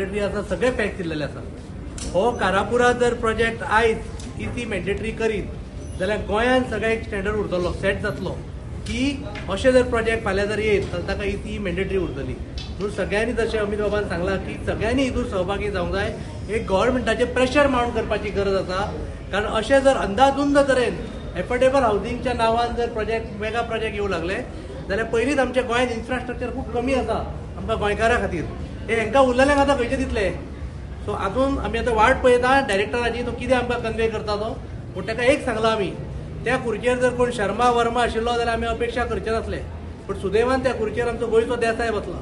Mandatory आसा सगळे pack केल्लेले आसा. हो कारापुरा जर प्रोजेक्ट आयज इसी मॅन्डेटरी करीत जाल्यार गोंयांत सगळ्याक स्टँडर्ड उरतलो, सेट जातलो की अशे जर प्रोजेक्ट फाल्यां जर येत जाल्यार ताका इसी मॅन्डेटरी उरतली. म्हणून सगळ्यांनी जशें अमित बाबान सांगलां की सगळ्यांनी हितून सहभागी जावंक जाय. एक गव्हर्मेंटाचेर प्रेशर मावंट करपाची गरज आसा, कारण अशें जर अंदाधुंद तरेन एफोर्डेबल हावजींगच्या नांवान जर प्रोजेक्ट मेगा प्रोजेक्ट येवंक लागले जाल्यार पयलींच आमच्या गोंयांत इन्फ्रास्ट्रक्चर खूब कमी आसा आमकां गोंयकारां खातीर. हे हांकां उरलेल्यांक आतां खंयचे दितले? सो हातून आमी आतां वाट पळयता डायरेक्टराची, तो कितें आमकां कन्वे करता तो. पूण ताका एक सांगलां आमी, त्या खुर्चेर जर कोण शर्मा वर्मा आशिल्लो जाल्यार आमी अपेक्षा करचे नासले, पूण सुदैवान त्या खुर्चेर आमचो गोंयचो देसाय बसला.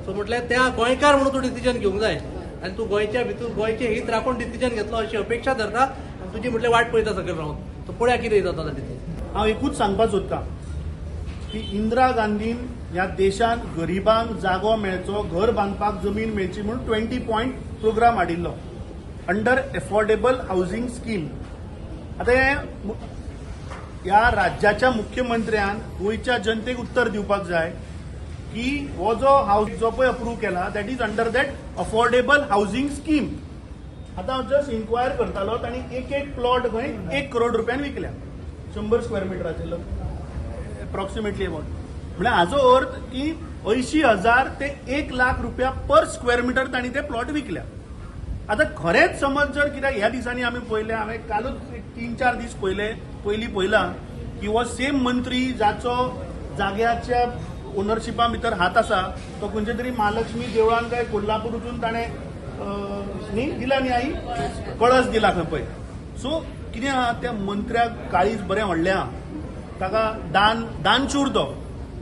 सो म्हटल्यार त्या गोंयकार म्हणून तूं डिसिजन घेवंक जाय आनी तूं गोंयच्या भितर गोंयचे हित राखून डिसिजन घेतलो अशी अपेक्षा धरता आनी तुजी म्हटल्यार वाट पळयता सकयल रावन. सो पळया कितें जाता तातूंत. हांव एकूच सांगपाक सोदतां की इंदिरा गांधीन ह्या देशांत गरिबांक जागो मेळचो, घर बांदपाक जमीन मेळची म्हणून 20 पॉयंट प्रोग्राम हाडिल्लो अंडर एफोर्डेबल हावजींग स्कीम. आतां ह्या राज्याच्या मुख्यमंत्र्यान गोंयच्या जनतेक उत्तर दिवपाक जाय की हो जो हावस जो पळय अप्रूव केला that is under that affordable housing scheme. आतां हांव जस्ट इन्क्वायर करतालो, तांणी एक प्लॉट खंय 1 करोड रुपयान विकल्या, 100 स्क्वेअर मिटराचेर एप्रॉक्सिमेटली अबाउट. म्हणजे हाजो अर्थ की 80,000 ते 1 लाख रुपया पर स्क्वेअर मिटर तांणी ते प्लॉट विकल्या. आतां खरेंच समज जर कित्याक ह्या दिसांनी आमी पळयलें, हांवें कालूच 3-4 दीस पयलीं पळयलां की हो सेम मंत्री जाचो जाग्याच्या ओनरशिपा भितर हात आसा तो खंयच्या तरी महालक्ष्मी देवळान काय कोल्हापूर वचून ताणें दिला न्ही आई कळस दिला खंय पळय. सो कितें आहा, त्या मंत्र्याक काळीज बरें व्हडलें आहा, ताका दानशूर तो,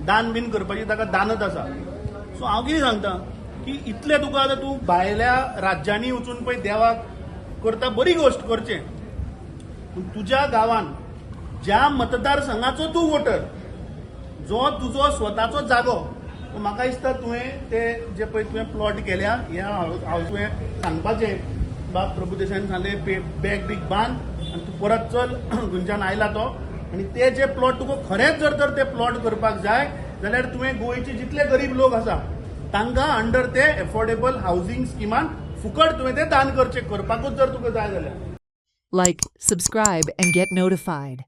दान बीन करपाची ताका दानत आसा. सो हांव कितें सांगता की इतलें तुका आतां तूं भायल्या राज्यांनी वचून पळय देवाक करता, बरी गोश्ट करचें, पूण तुज्या गांवान ज्या मतदारसंघाचो तूं वोटर, जो तुजो स्वताचो जागो, म्हाका दिसता तुवें ते जे पळय तुवें प्लॉट केल्या ह्या हांव तुवें सांगपाचें बाब प्रभुदेसायान सांगलें बॅग बीग बांद आनी तूं परत चल खंयच्यान आयला तो. आनी ते जे प्लॉट तुका खरेंच जर ते प्लॉट करपाक जाय जाल्यार तुवें गोंयचे जितले गरीब लोक आसा तांकां अंडर ते एफोर्डेबल हावजींग स्किमान फुकट तुवें ते दान करचें, करपाकूच जर तुका जाय जाल्यार. Like, subscribe, and get notified.